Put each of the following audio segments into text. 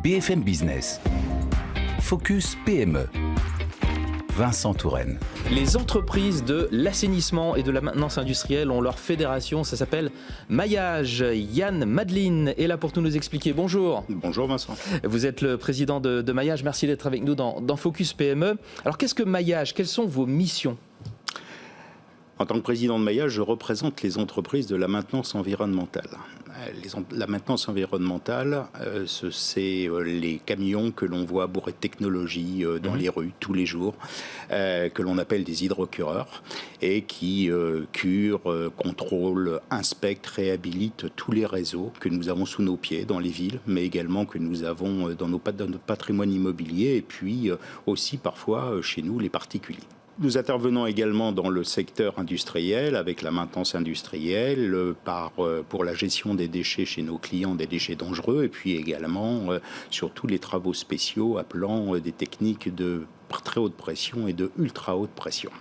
BFM Business. Focus PME. Vincent Touraine. Les entreprises de l'assainissement et de la maintenance industrielle ont leur fédération, ça s'appelle Maillage. Yann Madeline est là pour tout nous expliquer. Bonjour. Bonjour Vincent. Vous êtes le président de Maillage, merci d'être avec nous dans Focus PME. Alors qu'est-ce que Maillage? Quelles sont vos missions? En tant que président de Maillage, je représente les entreprises de la maintenance environnementale. La maintenance environnementale, c'est les camions que l'on voit bourrés de technologie dans les rues tous les jours, que l'on appelle des hydrocureurs, et qui curent, contrôlent, inspectent, réhabilitent tous les réseaux que nous avons sous nos pieds dans les villes, mais également que nous avons dans notre patrimoine immobilier, et puis aussi parfois chez nous les particuliers. Nous intervenons également dans le secteur industriel avec la maintenance industrielle pour la gestion des déchets chez nos clients, des déchets dangereux, et puis également sur tous les travaux spéciaux appelant des techniques de très haute pression et de ultra haute pression.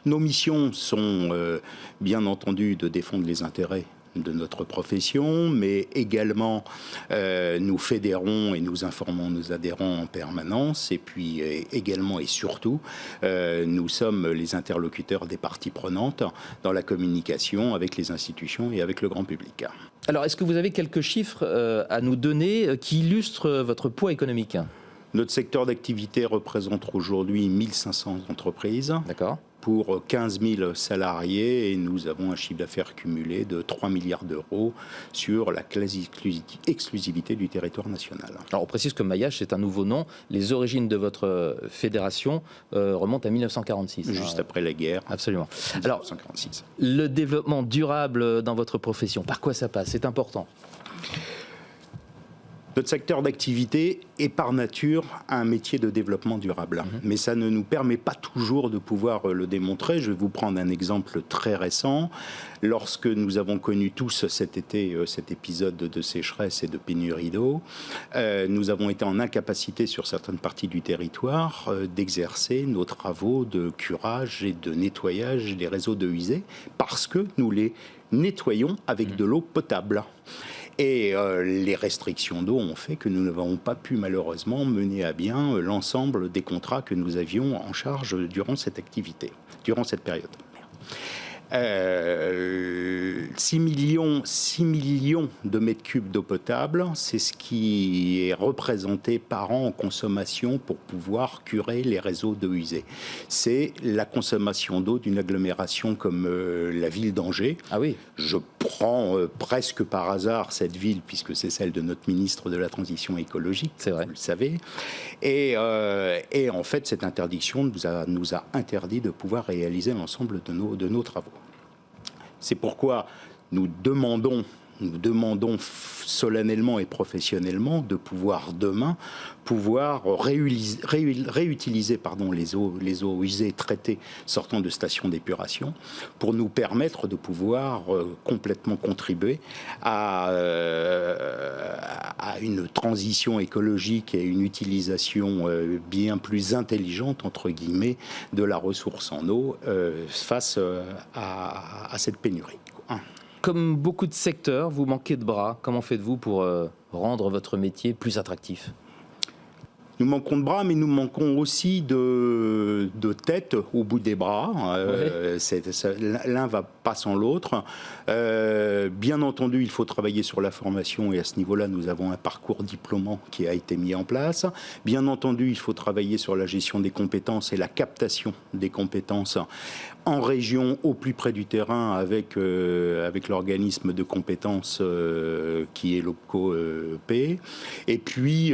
Nos missions sont bien entendu de défendre les intérêts de notre profession, mais également nous fédérons et nous informons nos adhérents en permanence, et puis également et surtout nous sommes les interlocuteurs des parties prenantes dans la communication avec les institutions et avec le grand public. Alors est-ce que vous avez quelques chiffres à nous donner qui illustrent votre poids économique? Notre secteur d'activité représente aujourd'hui 1500 entreprises. D'accord. Pour 15 000 salariés, et nous avons un chiffre d'affaires cumulé de 3 milliards d'euros sur la quasi-exclusivité du territoire national. Alors on précise que Maillage, c'est un nouveau nom. Les origines de votre fédération remontent à 1946. Juste après la guerre. Absolument. 1946. Alors, le développement durable dans votre profession, par quoi ça passe? C'est important. Notre secteur d'activité est par nature un métier de développement durable. Mais ça ne nous permet pas toujours de pouvoir le démontrer. Je vais vous prendre un exemple très récent. Lorsque nous avons connu tous cet été cet épisode de sécheresse et de pénurie d'eau, nous avons été en incapacité sur certaines parties du territoire d'exercer nos travaux de curage et de nettoyage des réseaux d'eau usée parce que nous les nettoyons avec de l'eau potable. Et les restrictions d'eau ont fait que nous n'avons pas pu malheureusement mener à bien l'ensemble des contrats que nous avions en charge durant cette activité, durant cette période. 6 millions de mètres cubes d'eau potable, c'est ce qui est représenté par an en consommation pour pouvoir curer les réseaux d'eau usée. C'est la consommation d'eau d'une agglomération comme la ville d'Angers. Ah oui. Je prends presque par hasard cette ville, puisque c'est celle de notre ministre de la Transition écologique, c'est vrai. Vous le savez. Et en fait, cette interdiction nous a interdit de pouvoir réaliser l'ensemble de nos travaux. C'est pourquoi nous demandons solennellement et professionnellement de pouvoir demain réutiliser les eaux usées traitées sortant de stations d'épuration pour nous permettre de pouvoir complètement contribuer à une transition écologique et une utilisation bien plus intelligente entre guillemets de la ressource en eau face à cette pénurie. Comme beaucoup de secteurs, vous manquez de bras. Comment faites-vous pour rendre votre métier plus attractif? Nous manquons de bras, mais nous manquons aussi de tête au bout des bras. L'un va pas sans l'autre. Bien entendu, il faut travailler sur la formation, et à ce niveau-là, nous avons un parcours diplômant qui a été mis en place. Bien entendu, il faut travailler sur la gestion des compétences et la captation des compétences en région, au plus près du terrain, avec l'organisme de compétences qui est l'OPCO-P. Et puis,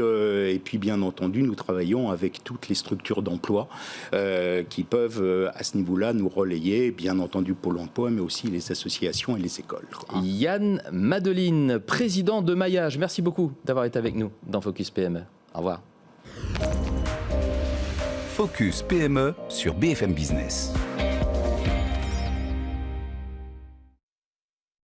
bien entendu, nous travaillons avec toutes les structures d'emploi qui peuvent, à ce niveau-là, nous relayer, bien entendu Pôle emploi, mais aussi les associations et les écoles. Yann Madeline, président de Maillage, merci beaucoup d'avoir été avec nous dans Focus PME. Au revoir. Focus PME sur BFM Business.